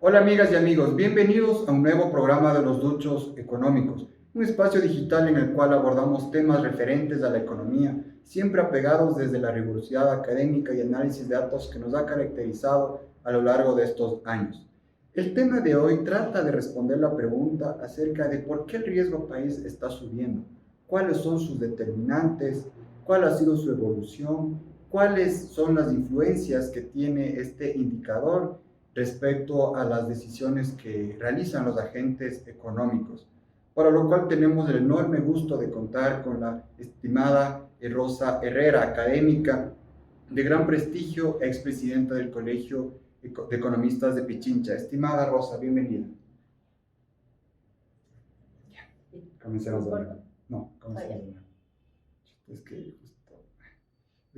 Hola amigas y amigos, bienvenidos a un nuevo programa de los Duchos Económicos, un espacio digital en el cual abordamos temas referentes a la economía, siempre apegados desde la rigurosidad académica y análisis de datos que nos ha caracterizado a lo largo de estos años. El tema de hoy trata de responder la pregunta acerca de por qué el riesgo país está subiendo, cuáles son sus determinantes, cuál ha sido su evolución, cuáles son las influencias que tiene este indicador respecto a las decisiones que realizan los agentes económicos, para lo cual tenemos el enorme gusto de contar con la estimada Rosa Herrera, académica de gran prestigio, expresidenta del Colegio de Economistas de Pichincha. Estimada Rosa, bienvenida. Comencemos a ver. No, comencemos a ver. Es que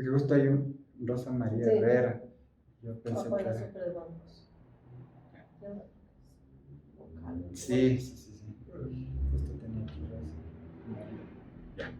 justo hay un Rosa María Herrera. Yo pensé que era... Sí. Justo tenía aquí ya.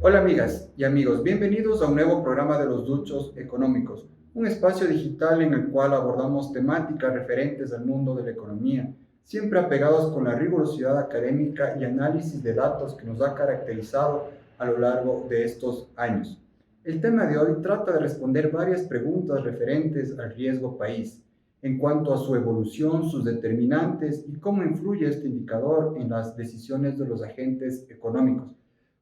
Hola amigas y amigos, bienvenidos a un nuevo programa de los Duchos Económicos, un espacio digital en el cual abordamos temáticas referentes al mundo de la economía, siempre apegados con la rigurosidad académica y análisis de datos que nos ha caracterizado a lo largo de estos años. El tema de hoy trata de responder varias preguntas referentes al riesgo país, en cuanto a su evolución, sus determinantes y cómo influye este indicador en las decisiones de los agentes económicos,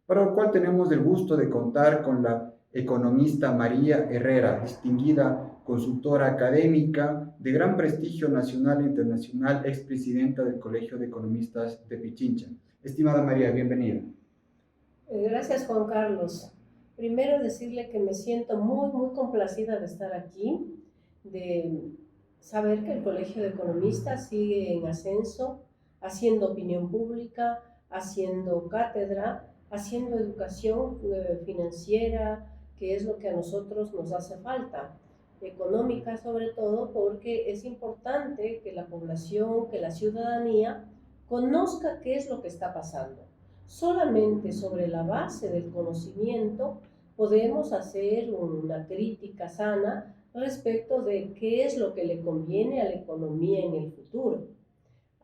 para lo cual tenemos el gusto de contar con la economista María Herrera, distinguida consultora académica de gran prestigio nacional e internacional, expresidenta del Colegio de Economistas de Pichincha. Estimada María, bienvenida. Gracias, Juan Carlos. Primero decirle que me siento muy complacida de estar aquí, de saber que el Colegio de Economistas sigue en ascenso, haciendo opinión pública, haciendo cátedra, haciendo educación financiera, que es lo que a nosotros nos hace falta, económica sobre todo, porque es importante que la población, que la ciudadanía conozca qué es lo que está pasando. Solamente sobre la base del conocimiento podemos hacer una crítica sana respecto de qué es lo que le conviene a la economía en el futuro.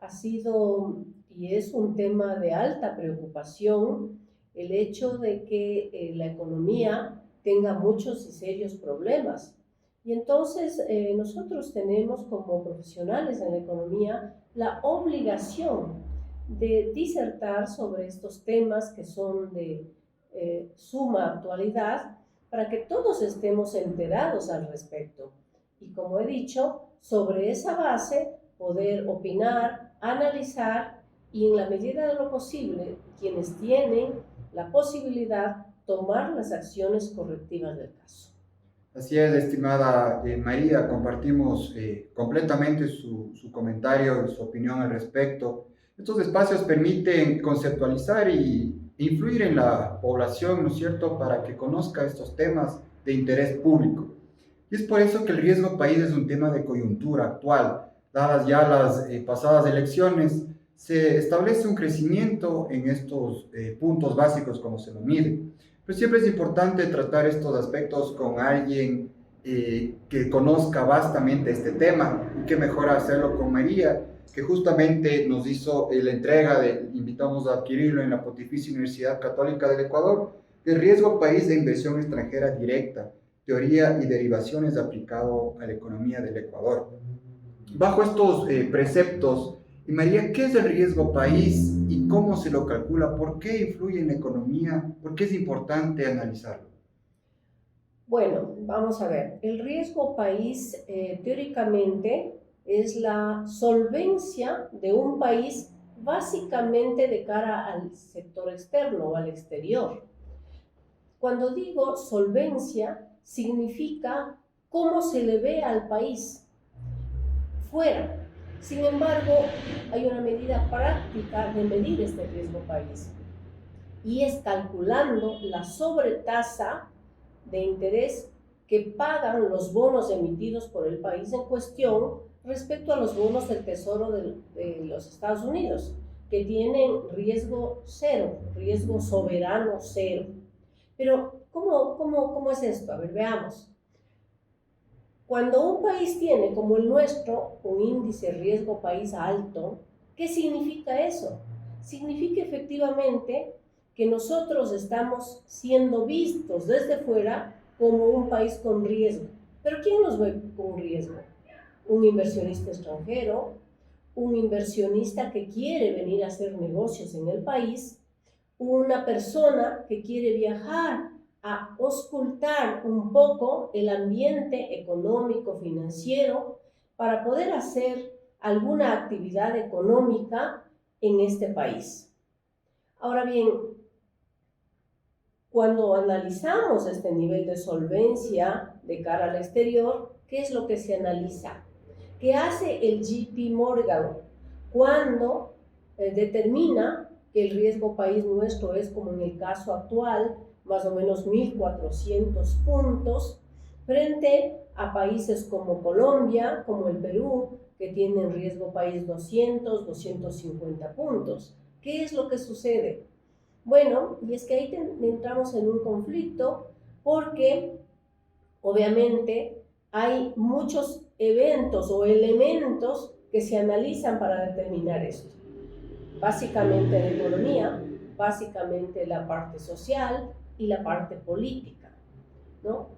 Ha sido y es un tema de alta preocupación el hecho de que la economía tenga muchos y serios problemas. Y entonces nosotros tenemos como profesionales en la economía la obligación de disertar sobre estos temas que son de suma actualidad para que todos estemos enterados al respecto. Y como he dicho, sobre esa base poder opinar, analizar y en la medida de lo posible, quienes tienen la posibilidad, tomar las acciones correctivas del caso. Así es, estimada María, compartimos completamente su comentario y su opinión al respecto. Estos espacios permiten conceptualizar y influir en la población, ¿no es cierto?, para que conozca estos temas de interés público. Y es por eso que el riesgo país es un tema de coyuntura actual. Dadas ya las pasadas elecciones, se establece un crecimiento en estos puntos básicos como se lo mide. Pero siempre es importante tratar estos aspectos con alguien que conozca vastamente este tema, y qué mejor hacerlo con María, que justamente nos hizo la entrega invitamos a adquirirlo en la Pontificia Universidad Católica del Ecuador, el riesgo país de inversión extranjera directa, teoría y derivaciones aplicado a la economía del Ecuador. Bajo estos preceptos, María, ¿qué es el riesgo país y cómo se lo calcula? ¿Por qué influye en la economía? ¿Por qué es importante analizarlo? Bueno, vamos a ver. El riesgo país teóricamente es la solvencia de un país básicamente de cara al sector externo o al exterior. Cuando digo solvencia, significa cómo se le ve al país fuera. Sin embargo, hay una medida práctica de medir este riesgo país y es calculando la sobretasa de interés que pagan los bonos emitidos por el país en cuestión respecto a los bonos del Tesoro de los Estados Unidos, que tienen riesgo cero, riesgo soberano cero. Pero, ¿cómo es esto? A ver, veamos. Cuando un país tiene, como el nuestro, un índice de riesgo país alto, ¿qué significa eso? Significa efectivamente que nosotros estamos siendo vistos desde fuera como un país con riesgo. ¿Pero quién nos ve con riesgo? Un inversionista extranjero, un inversionista que quiere venir a hacer negocios en el país, una persona que quiere viajar a auscultar un poco el ambiente económico, financiero, para poder hacer alguna actividad económica en este país. Ahora bien, cuando analizamos este nivel de solvencia de cara al exterior, ¿qué es lo que se analiza? ¿Qué hace el JP Morgan cuando determina que el riesgo país nuestro es, como en el caso actual, más o menos 1.400 puntos, frente a países como Colombia, como el Perú, que tienen riesgo país 200, 250 puntos? ¿Qué es lo que sucede? Bueno, y es que ahí entramos en un conflicto porque obviamente hay muchos eventos o elementos que se analizan para determinar esto. Básicamente la economía, básicamente la parte social y la parte política, ¿no?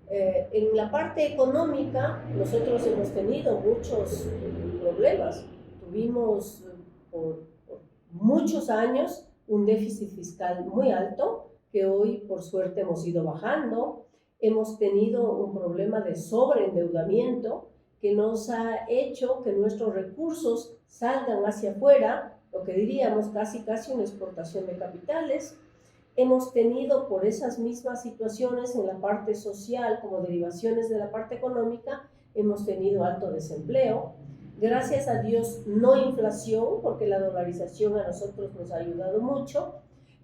En la parte económica nosotros hemos tenido muchos problemas. Tuvimos por muchos años un déficit fiscal muy alto, que hoy por suerte hemos ido bajando. Hemos tenido un problema de sobreendeudamiento que nos ha hecho que nuestros recursos salgan hacia afuera, lo que diríamos casi una exportación de capitales. Hemos tenido por esas mismas situaciones en la parte social como derivaciones de la parte económica, hemos tenido alto desempleo. Gracias a Dios no inflación, porque la dolarización a nosotros nos ha ayudado mucho,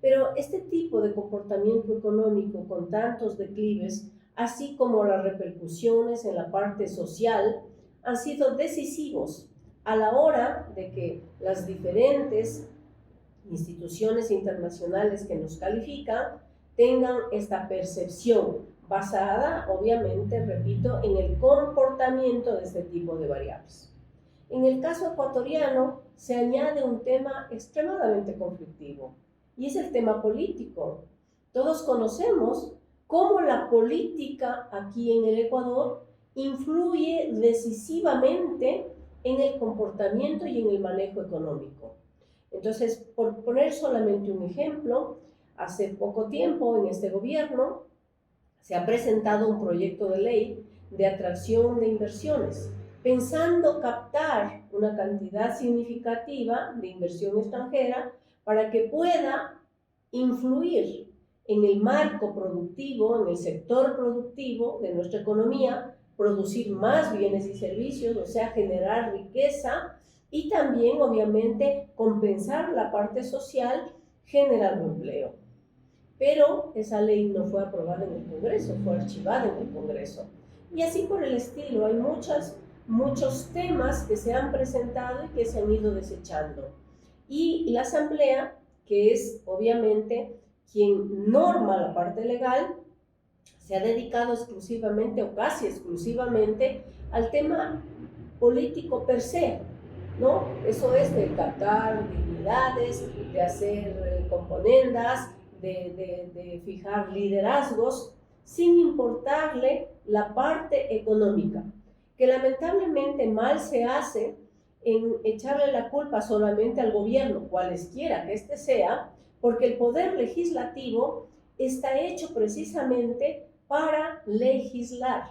pero este tipo de comportamiento económico con tantos declives, así como las repercusiones en la parte social, han sido decisivos a la hora de que las diferentes instituciones internacionales que nos califican tengan esta percepción basada, obviamente, repito, en el comportamiento de este tipo de variables. En el caso ecuatoriano se añade un tema extremadamente conflictivo y es el tema político. Todos conocemos cómo la política aquí en el Ecuador influye decisivamente en el comportamiento y en el manejo económico. Entonces, por poner solamente un ejemplo, hace poco tiempo en este gobierno se ha presentado un proyecto de ley de atracción de inversiones, pensando captar una cantidad significativa de inversión extranjera para que pueda influir en el marco productivo, en el sector productivo de nuestra economía, producir más bienes y servicios, o sea, generar riqueza y también, obviamente, compensar la parte social generando empleo. Pero esa ley no fue aprobada en el Congreso, fue archivada en el Congreso. Y así por el estilo, hay muchos temas que se han presentado y que se han ido desechando. Y la Asamblea, que es obviamente quien norma la parte legal, se ha dedicado exclusivamente o casi exclusivamente al tema político per se, ¿no? Eso es de captar dignidades, de hacer componendas, de fijar liderazgos, sin importarle la parte económica, que lamentablemente mal se hace en echarle la culpa solamente al gobierno, cualesquiera que este sea, porque el poder legislativo está hecho precisamente para legislar.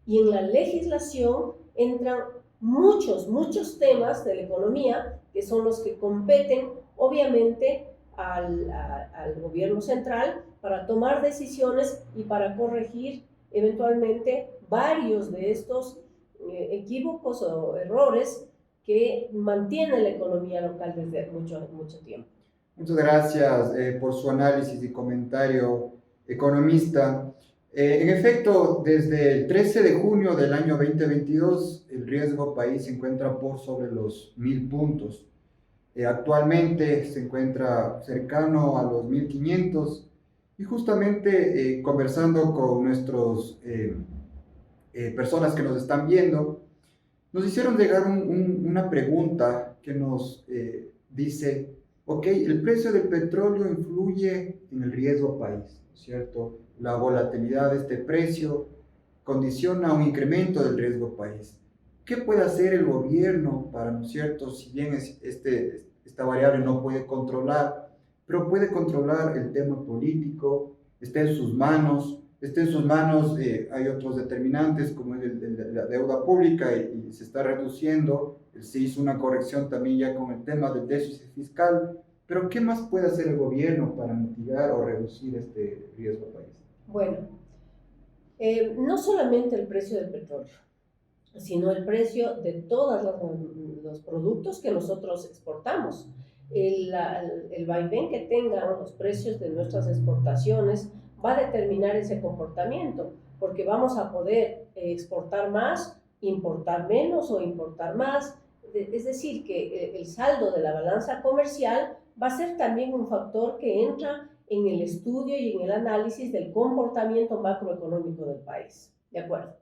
Y en la legislación entran muchos temas de la economía que son los que competen, obviamente, al gobierno central para tomar decisiones y para corregir eventualmente varios de estos equívocos o errores que mantienen la economía local desde mucho tiempo. Muchas gracias por su análisis y comentario, economista. En efecto, desde el 13 de junio del año 2022, el riesgo país se encuentra por sobre los 1.000 puntos. Actualmente se encuentra cercano a los 1.500 y justamente conversando con nuestros personas que nos están viendo, nos hicieron llegar una pregunta que nos dice, ok, el precio del petróleo influye en el riesgo país, ¿cierto? La volatilidad de este precio condiciona un incremento del riesgo país. ¿Qué puede hacer el gobierno para, ¿no es cierto? Si bien esta variable no puede controlar, pero puede controlar el tema político, está en sus manos, está en sus manos, hay otros determinantes como la deuda pública y se está reduciendo, se hizo una corrección también ya con el tema del déficit fiscal, pero ¿qué más puede hacer el gobierno para mitigar o reducir este riesgo país? Bueno, no solamente el precio del petróleo, sino el precio de todos los productos que nosotros exportamos. El vaivén que tengan los precios de nuestras exportaciones va a determinar ese comportamiento, porque vamos a poder exportar más, importar menos o importar más. Es decir, que el saldo de la balanza comercial va a ser también un factor que entra en el estudio y en el análisis del comportamiento macroeconómico del país. ¿De acuerdo?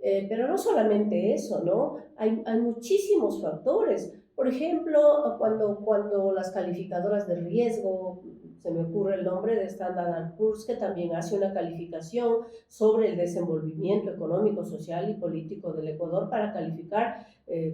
Pero no solamente eso, ¿no? Hay muchísimos factores. Por ejemplo, cuando las calificadoras de riesgo, se me ocurre el nombre de Standard & Poor's, que también hace una calificación sobre el desenvolvimiento económico, social y político del Ecuador para calificar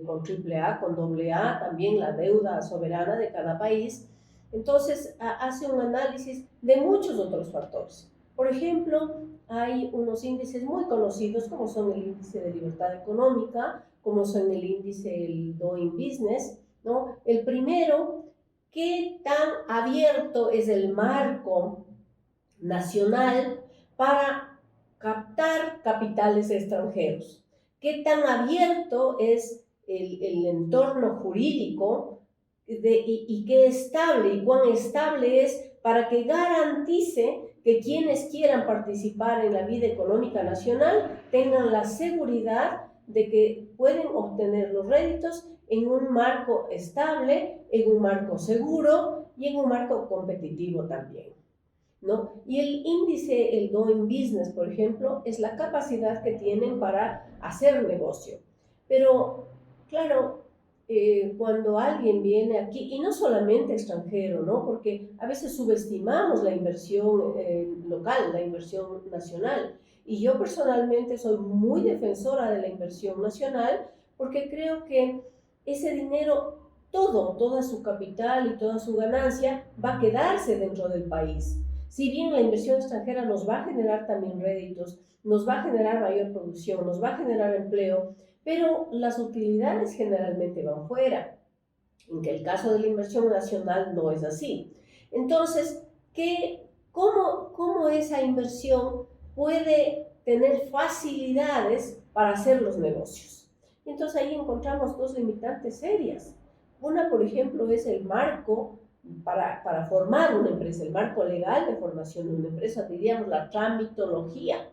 con AAA, con AA, también la deuda soberana de cada país. Entonces, hace un análisis de muchos otros factores. Por ejemplo, hay unos índices muy conocidos como son el índice de libertad económica, como son el índice del Doing Business, ¿no? El primero, ¿qué tan abierto es el marco nacional para captar capitales extranjeros? ¿Qué tan abierto es el entorno jurídico y qué estable y cuán estable es para que garantice que quienes quieran participar en la vida económica nacional tengan la seguridad de que pueden obtener los réditos en un marco estable, en un marco seguro y en un marco competitivo también, ¿no? Y el índice, el Doing Business, por ejemplo, es la capacidad que tienen para hacer negocio. Pero, claro, cuando alguien viene aquí, y no solamente extranjero, ¿no? Porque a veces subestimamos la inversión local, la inversión nacional. Y yo personalmente soy muy defensora de la inversión nacional porque creo que ese dinero, toda su capital y toda su ganancia va a quedarse dentro del país. Si bien la inversión extranjera nos va a generar también réditos, nos va a generar mayor producción, nos va a generar empleo, pero las utilidades generalmente van fuera. En que el caso de la inversión nacional no es así. Entonces, ¿cómo esa inversión puede tener facilidades para hacer los negocios? Entonces ahí encontramos dos limitantes serias. Una, por ejemplo, es el marco para formar una empresa, el marco legal de formación de una empresa, diríamos la tramitología.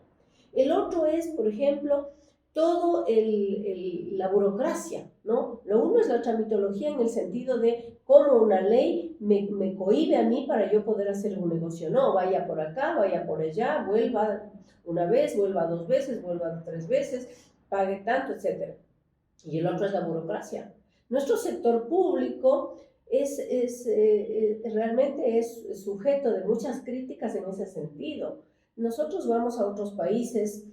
El otro es, por ejemplo, todo la burocracia, ¿no? Lo uno es la tramitología en el sentido de cómo una ley me cohíbe a mí para yo poder hacer un negocio. No, vaya por acá, vaya por allá, vuelva una vez, vuelva dos veces, vuelva tres veces, pague tanto, etc. Y el otro es la burocracia. Nuestro sector público realmente es sujeto de muchas críticas en ese sentido. Nosotros vamos a otros países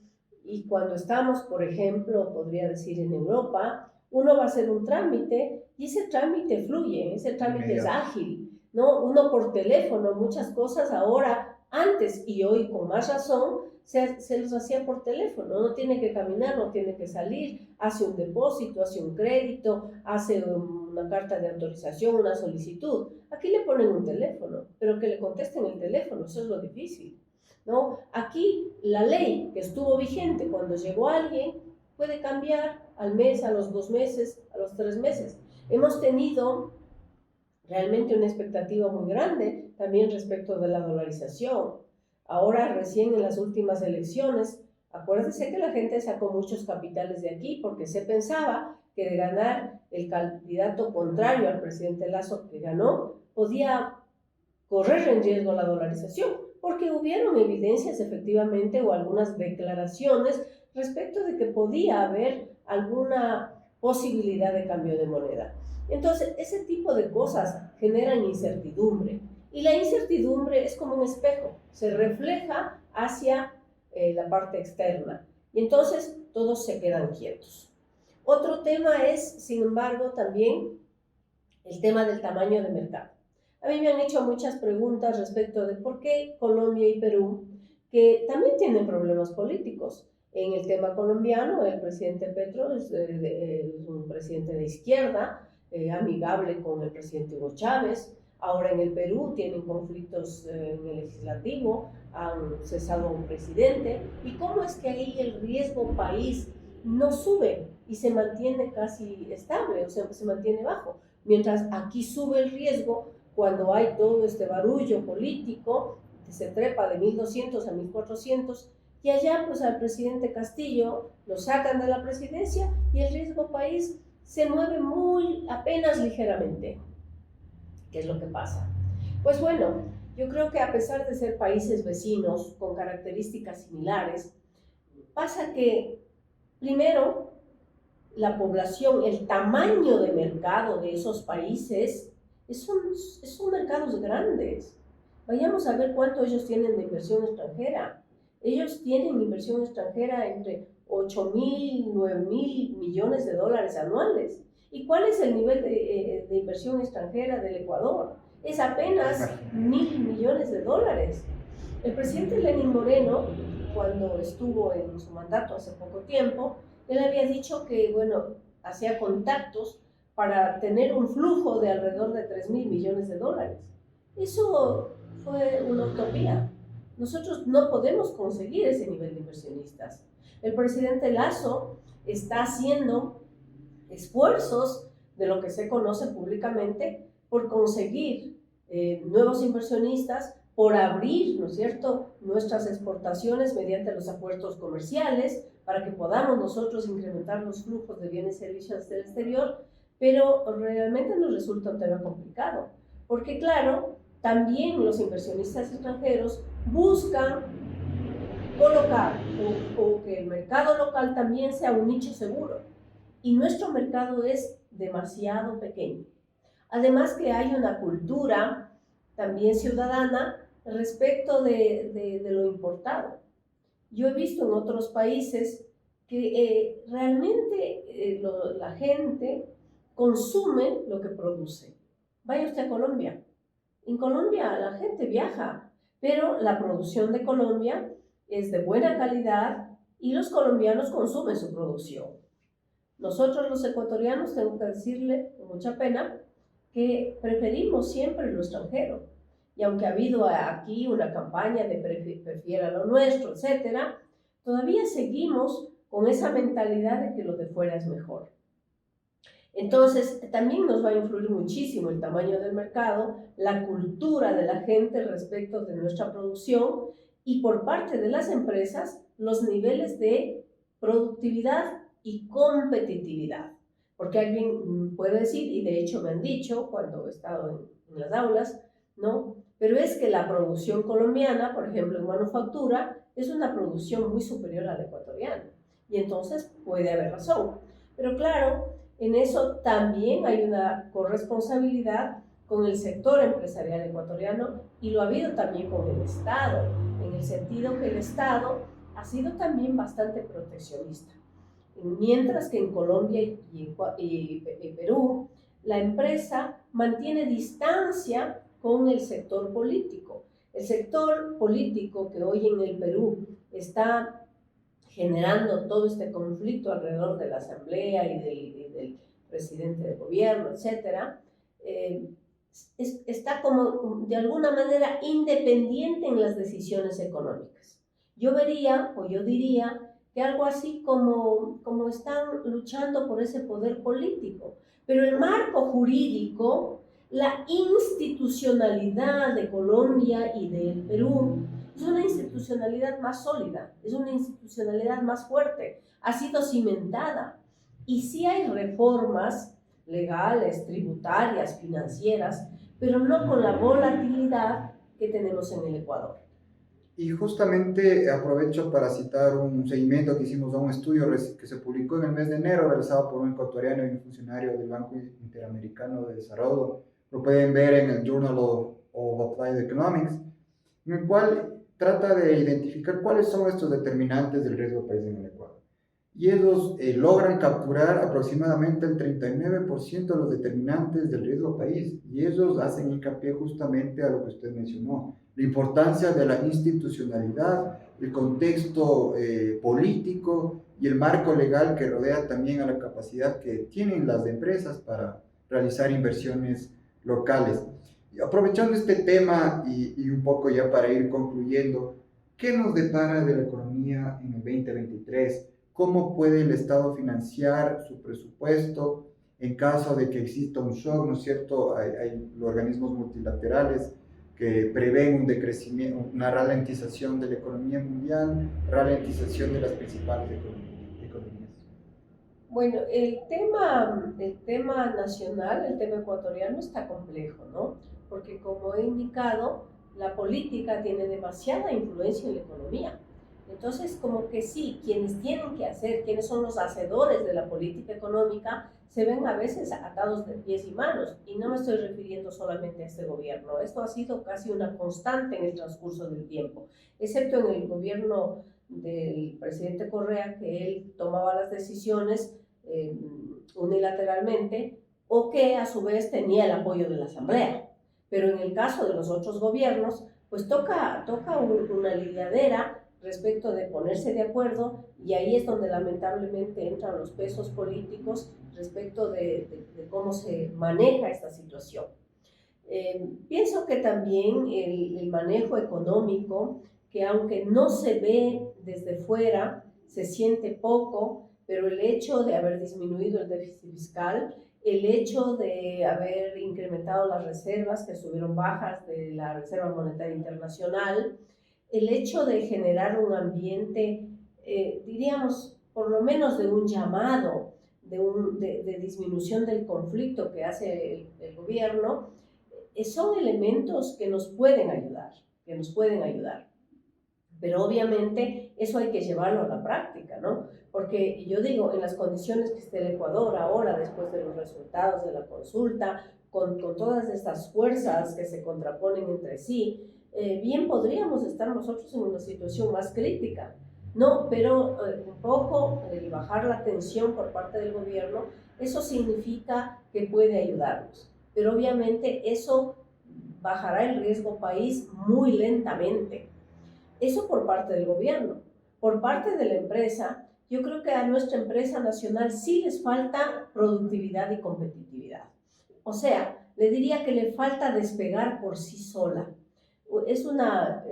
y cuando estamos, por ejemplo, podría decir en Europa, uno va a hacer un trámite y ese trámite fluye, ese trámite es ágil, ¿no? Uno por teléfono, muchas cosas ahora, antes y hoy con más razón, se los hacía por teléfono, no tiene que caminar, no tiene que salir, hace un depósito, hace un crédito, hace una carta de autorización, una solicitud. Aquí le ponen un teléfono, pero que le contesten el teléfono, eso es lo difícil, ¿no? Aquí la ley que estuvo vigente cuando llegó alguien puede cambiar al mes, a los 2 meses, a los 3 meses. Hemos tenido realmente una expectativa muy grande también respecto de la dolarización. Ahora, recién en las últimas elecciones, acuérdense que la gente sacó muchos capitales de aquí porque se pensaba que de ganar el candidato contrario al presidente Lasso que ganó, podía correr en riesgo la dolarización, porque hubieron evidencias efectivamente o algunas declaraciones respecto de que podía haber alguna posibilidad de cambio de moneda. Entonces, ese tipo de cosas generan incertidumbre. Y la incertidumbre es como un espejo, se refleja hacia la parte externa. Y entonces todos se quedan quietos. Otro tema es, sin embargo, también el tema del tamaño de mercado. A mí me han hecho muchas preguntas respecto de por qué Colombia y Perú, que también tienen problemas políticos. En el tema colombiano, el presidente Petro es un presidente de izquierda, amigable con el presidente Hugo Chávez. Ahora en el Perú tienen conflictos en el legislativo, han cesado a un presidente. ¿Y cómo es que ahí el riesgo país no sube y se mantiene casi estable, o sea, se mantiene bajo? Mientras aquí sube el riesgo cuando hay todo este barullo político que se trepa de 1.200 a 1.400, y allá pues al presidente Castillo lo sacan de la presidencia y el riesgo país se mueve muy apenas ligeramente. ¿Qué es lo que pasa? Pues bueno, yo creo que a pesar de ser países vecinos con características similares, pasa que primero la población, el tamaño de mercado de esos países son mercados grandes. Vayamos a ver cuánto ellos tienen de inversión extranjera. Ellos tienen inversión extranjera entre 8.000, 9.000 millones de dólares anuales. ¿Y cuál es el nivel de inversión extranjera del Ecuador? Es apenas 1.000 millones de dólares. El presidente Lenín Moreno, cuando estuvo en su mandato hace poco tiempo, él había dicho que, bueno, hacía contactos para tener un flujo de alrededor de 3.000 millones de dólares. Eso fue una utopía. Nosotros no podemos conseguir ese nivel de inversionistas. El presidente Lasso está haciendo esfuerzos de lo que se conoce públicamente por conseguir nuevos inversionistas, por abrir, ¿no es cierto?, nuestras exportaciones mediante los acuerdos comerciales para que podamos nosotros incrementar los flujos de bienes y servicios del exterior, pero realmente nos resulta un tema complicado, porque claro, también los inversionistas extranjeros buscan colocar o que el mercado local también sea un nicho seguro, y nuestro mercado es demasiado pequeño. Además que hay una cultura también ciudadana respecto de lo importado. Yo he visto en otros países que realmente la gente consume lo que produce. Vaya usted a Colombia. En Colombia la gente viaja, pero la producción de Colombia es de buena calidad y los colombianos consumen su producción. Nosotros los ecuatorianos, tengo que decirle con mucha pena, que preferimos siempre lo extranjero. Y aunque ha habido aquí una campaña de prefiera lo nuestro, etcétera, todavía seguimos con esa mentalidad de que lo de fuera es mejor. Entonces, también nos va a influir muchísimo el tamaño del mercado, la cultura de la gente respecto de nuestra producción y por parte de las empresas, los niveles de productividad y competitividad. Porque alguien puede decir, y de hecho me han dicho cuando he estado en las aulas, ¿no? Pero es que la producción colombiana, por ejemplo, en manufactura, es una producción muy superior a la ecuatoriana. Y entonces puede haber razón. Pero claro, en eso también hay una corresponsabilidad con el sector empresarial ecuatoriano y lo ha habido también con el Estado, en el sentido que el Estado ha sido también bastante proteccionista. Mientras que en Colombia y Perú, la empresa mantiene distancia con el sector político. El sector político que hoy en el Perú está generando todo este conflicto alrededor de la asamblea y del presidente de gobierno, etcétera, está como de alguna manera independiente en las decisiones económicas. Yo vería, o yo diría, que algo así como están luchando por ese poder político. Pero el marco jurídico, la institucionalidad de Colombia y del Perú, es una institucionalidad más sólida, es una institucionalidad más fuerte, ha sido cimentada. Y sí hay reformas legales, tributarias, financieras, pero no con la volatilidad que tenemos en el Ecuador. Y justamente aprovecho para citar un seguimiento que hicimos a un estudio que se publicó en el mes de enero, realizado por un ecuatoriano y un funcionario del Banco Interamericano de Desarrollo. Lo pueden ver en el Journal of Applied Economics, en el cual trata de identificar cuáles son estos determinantes del riesgo país en el Ecuador. Y ellos logran capturar aproximadamente el 39% de los determinantes del riesgo país. Y ellos hacen hincapié justamente a lo que usted mencionó, la importancia de la institucionalidad, el contexto político y el marco legal que rodea también a la capacidad que tienen las empresas para realizar inversiones locales. Y aprovechando este tema y un poco ya para ir concluyendo, ¿qué nos depara de la economía en el 2023? ¿Cómo puede el Estado financiar su presupuesto en caso de que exista un shock? ¿No es cierto? Hay organismos multilaterales que prevén un decrecimiento, una ralentización de la economía mundial, ralentización de las principales economías. Bueno, el tema nacional, el tema ecuatoriano está complejo, ¿no? Porque como he indicado, la política tiene demasiada influencia en la economía. Entonces, como que sí, quienes tienen que hacer, quienes son los hacedores de la política económica, se ven a veces atados de pies y manos. Y no me estoy refiriendo solamente a este gobierno. Esto ha sido casi una constante en el transcurso del tiempo, excepto en el gobierno del presidente Correa, que él tomaba las decisiones unilateralmente o que a su vez tenía el apoyo de la Asamblea. Pero en el caso de los otros gobiernos, pues toca una lidiadera respecto de ponerse de acuerdo, y ahí es donde lamentablemente entran los pesos políticos respecto de cómo se maneja esta situación. Pienso que también el manejo económico, que aunque no se ve desde fuera, se siente poco, pero el hecho de haber disminuido el déficit fiscal, el hecho de haber incrementado las reservas que estuvieron bajas de la Reserva Monetaria Internacional, el hecho de generar un ambiente, diríamos, por lo menos de un llamado, de disminución del conflicto que hace el gobierno, son elementos que nos pueden ayudar, que nos pueden ayudar. Pero obviamente eso hay que llevarlo a la práctica, ¿no? Porque yo digo, en las condiciones que esté el Ecuador ahora, después de los resultados de la consulta, con todas estas fuerzas que se contraponen entre sí, bien podríamos estar nosotros en una situación más crítica, ¿no? Pero un poco el bajar la tensión por parte del gobierno, eso significa que puede ayudarnos. Pero obviamente eso bajará el riesgo país muy lentamente. Eso por parte del gobierno. Por parte de la empresa, yo creo que a nuestra empresa nacional sí les falta productividad y competitividad. O sea, le diría que le falta despegar por sí sola. Es una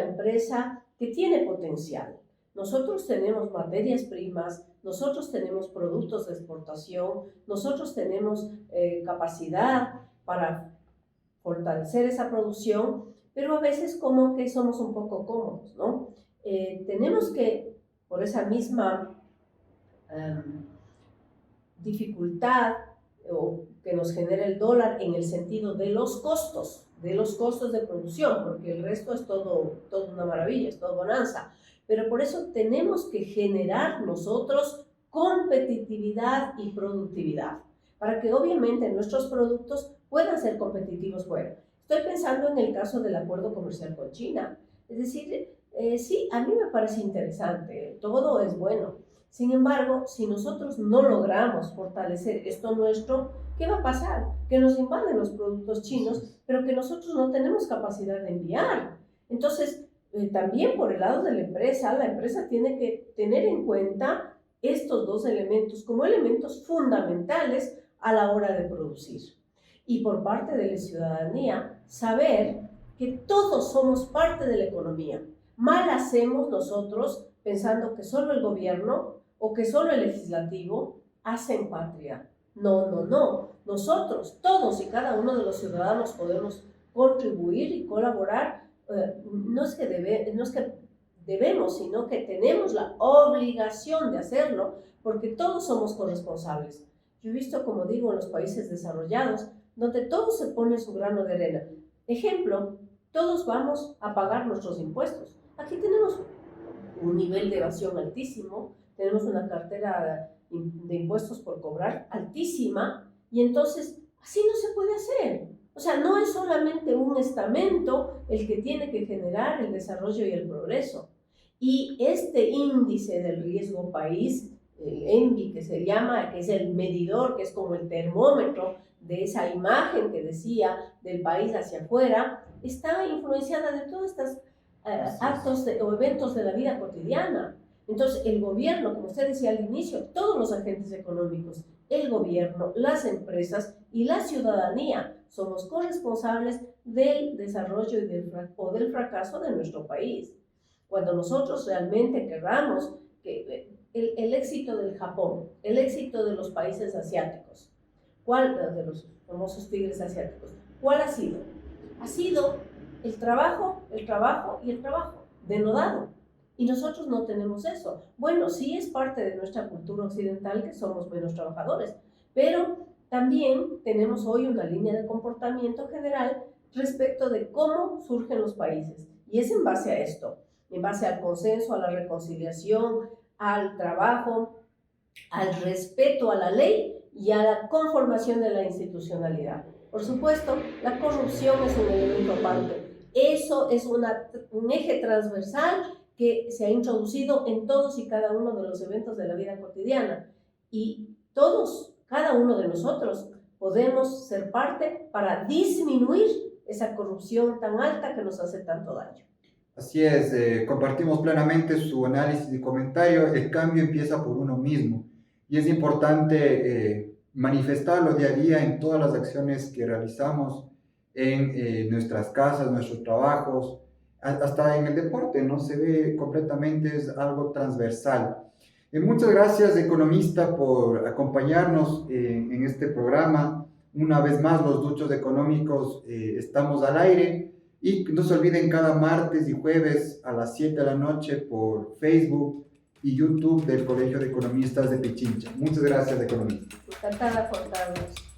empresa que tiene potencial. Nosotros tenemos materias primas, nosotros tenemos productos de exportación, nosotros tenemos capacidad para fortalecer esa producción, pero a veces como que somos un poco cómodos, ¿no? Tenemos que, por esa misma dificultad o que nos genera el dólar en el sentido de los costos de producción, porque el resto es todo una maravilla, es todo bonanza. Pero por eso tenemos que generar nosotros competitividad y productividad, para que obviamente nuestros productos puedan ser competitivos fuera. Estoy pensando en el caso del acuerdo comercial con China. Es decir, sí, a mí me parece interesante, todo es bueno. Sin embargo, si nosotros no logramos fortalecer esto nuestro, ¿qué va a pasar? Que nos invaden los productos chinos, pero que nosotros no tenemos capacidad de enviar. Entonces, también por el lado de la empresa tiene que tener en cuenta estos dos elementos como elementos fundamentales a la hora de producir. Y por parte de la ciudadanía, saber que todos somos parte de la economía. Mal hacemos nosotros pensando que solo el gobierno o que solo el legislativo hacen patria. No, no, no. Nosotros, todos y cada uno de los ciudadanos podemos contribuir y colaborar. No es que debemos, sino que tenemos la obligación de hacerlo, porque todos somos corresponsables. Yo he visto, como digo, en los países desarrollados, donde todo se pone su grano de arena. Ejemplo, todos vamos a pagar nuestros impuestos, Aquí tenemos un nivel de evasión altísimo, tenemos una cartera de impuestos por cobrar altísima, y entonces así no se puede hacer. O sea, no es solamente un estamento el que tiene que generar el desarrollo y el progreso. Y este índice del riesgo país, el ENVI que se llama, que es el medidor, que es como el termómetro de esa imagen que decía del país hacia afuera, está influenciada de todas estas actos o eventos de la vida cotidiana. Entonces, el gobierno, como usted decía al inicio, todos los agentes económicos, el gobierno, las empresas y la ciudadanía somos corresponsables del desarrollo y del fracaso de nuestro país. Cuando nosotros realmente querramos que el éxito del Japón, el éxito de los países asiáticos, ¿cuál de los famosos tigres asiáticos? ¿Cuál ha sido? Ha sido el trabajo y el trabajo, denodado. Y nosotros no tenemos eso. Bueno, sí es parte de nuestra cultura occidental que somos menos trabajadores, pero también tenemos hoy una línea de comportamiento general respecto de cómo surgen los países. Y es en base a esto, en base al consenso, a la reconciliación, al trabajo, al respeto a la ley y a la conformación de la institucionalidad. Por supuesto, la corrupción es un elemento aparte. Eso es un eje transversal que se ha introducido en todos y cada uno de los eventos de la vida cotidiana. Y todos, cada uno de nosotros, podemos ser parte para disminuir esa corrupción tan alta que nos hace tanto daño. Así es, compartimos plenamente su análisis y comentario. El cambio empieza por uno mismo y es importante manifestarlo día a día en todas las acciones que realizamos en nuestras casas, nuestros trabajos, hasta en el deporte, ¿no? Se ve completamente, es algo transversal. Muchas gracias, economista, por acompañarnos en este programa. Una vez más, los Duchos Económicos estamos al aire. Y no se olviden cada martes y jueves a las 7 de la noche por Facebook y YouTube del Colegio de Economistas de Pichincha. Muchas gracias, economista. Encantada, Juan Carlos.